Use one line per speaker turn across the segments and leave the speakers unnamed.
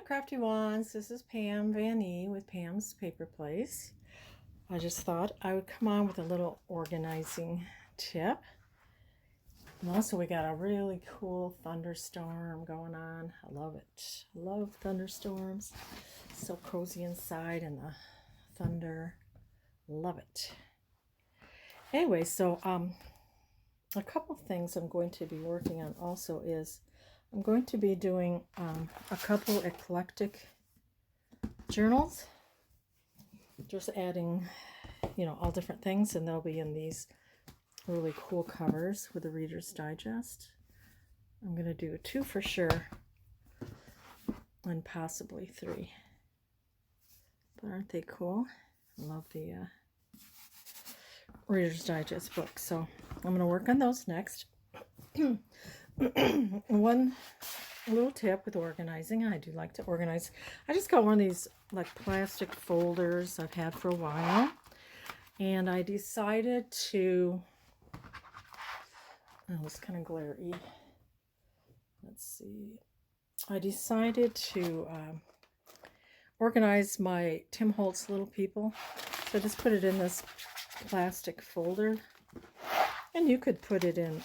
Crafty Wands. This is Pam Van E with Pam's Paper Place. I just thought I would come on with a little organizing tip. And also we got a really cool thunderstorm going on. I love it. I love thunderstorms. So cozy inside and the thunder. Love it. Anyway, so a couple things I'm going to be working on also is I'm going to be doing a couple eclectic journals, just adding, all different things, and they'll be in these really cool covers with the Reader's Digest. I'm going to do 2 for sure, and possibly 3. But aren't they cool? I love the Reader's Digest book, so I'm going to work on those next. One little tip with organizing, I do like to organize. I just got one of these like plastic folders I've had for a while, and I decided to, oh, it's kind of glary. Let's see. I decided to organize my Tim Holtz Little People. So I just put it in this plastic folder, and you could put it in,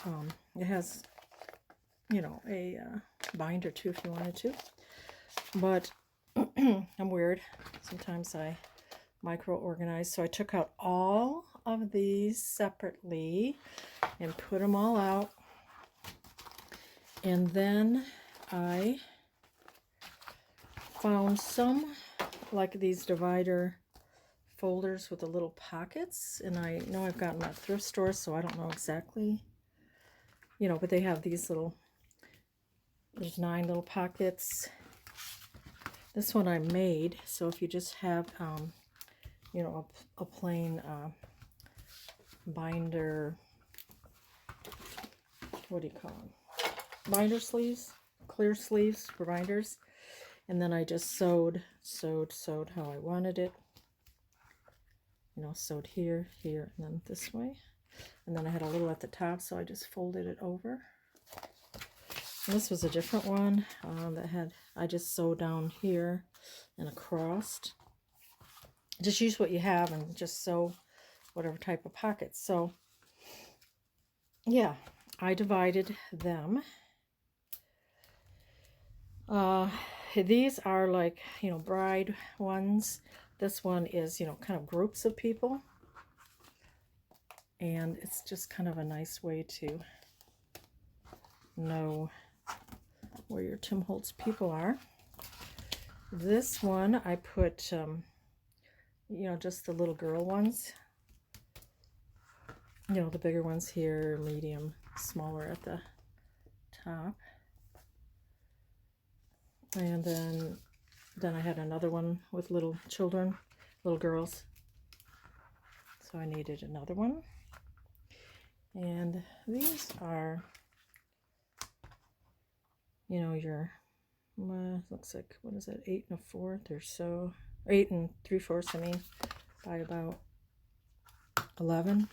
it has, a binder too if you wanted to. But I'm weird. Sometimes I micro-organize. So I took out all of these separately and put them all out. And then I found some, like these divider folders with the little pockets. And I know I've gotten them at thrift stores, so I don't know exactly, but they have these little, there's 9 little pockets. This one I made, so if you just have, a plain binder, what do you call them? Binder sleeves, clear sleeves for binders. And then I just sewed how I wanted it. Sewed here, and then this way. And then I had a little at the top, so I just folded it over. And this was a different one I just sewed down here and across. Just use what you have and just sew whatever type of pockets. So, yeah, I divided them. These are like, bride ones. This one is, kind of groups of people. And it's just kind of a nice way to know where your Tim Holtz people are. This one I put, just the little girl ones. The bigger ones here, medium, smaller at the top. And then I had another one with little children, little girls. So I needed another one. And these are, your, looks like, what is that, 8 1/4 or so, 8 3/4, I mean, by about 11.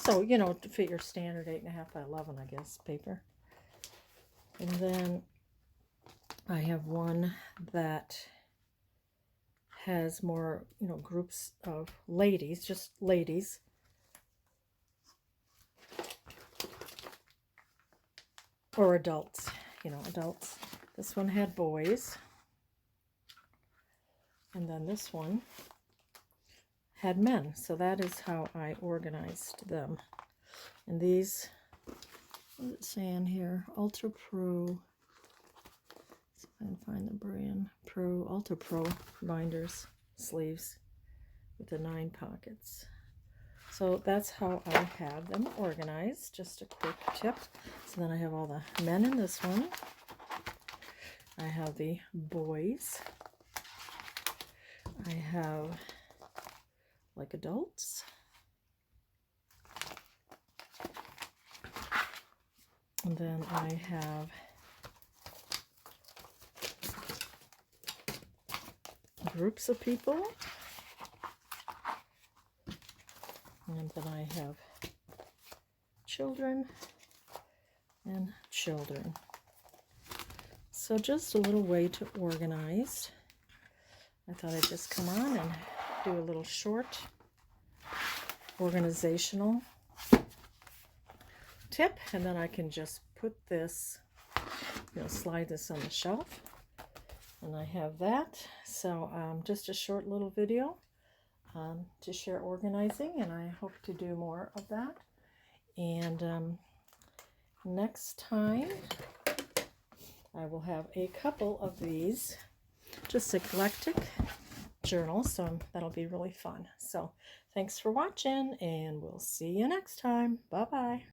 So, to fit your standard 8 1/2 by 11, I guess, paper. And then I have one that has more, groups of ladies, just ladies. Or adults, adults. This one had boys. And then this one had men. So that is how I organized them. And these, what is it saying here? Ultra Pro. See if I can find the brand. Ultra Pro binders, sleeves with the 9 pockets. So that's how I have them organized. Just a quick tip. So then I have all the men in this one. I have the boys. I have like adults. And then I have groups of people. And then I have children and children. So So just a little way to organize. I thought I'd just come on and do a little short organizational tip, and then I can just put this, slide this on the shelf, and I have that. So just a short little video to share organizing, and I hope to do more of that. And next time I will have a couple of these, just eclectic journals, so that'll be really fun. So thanks for watching, and we'll see you next time. Bye-bye.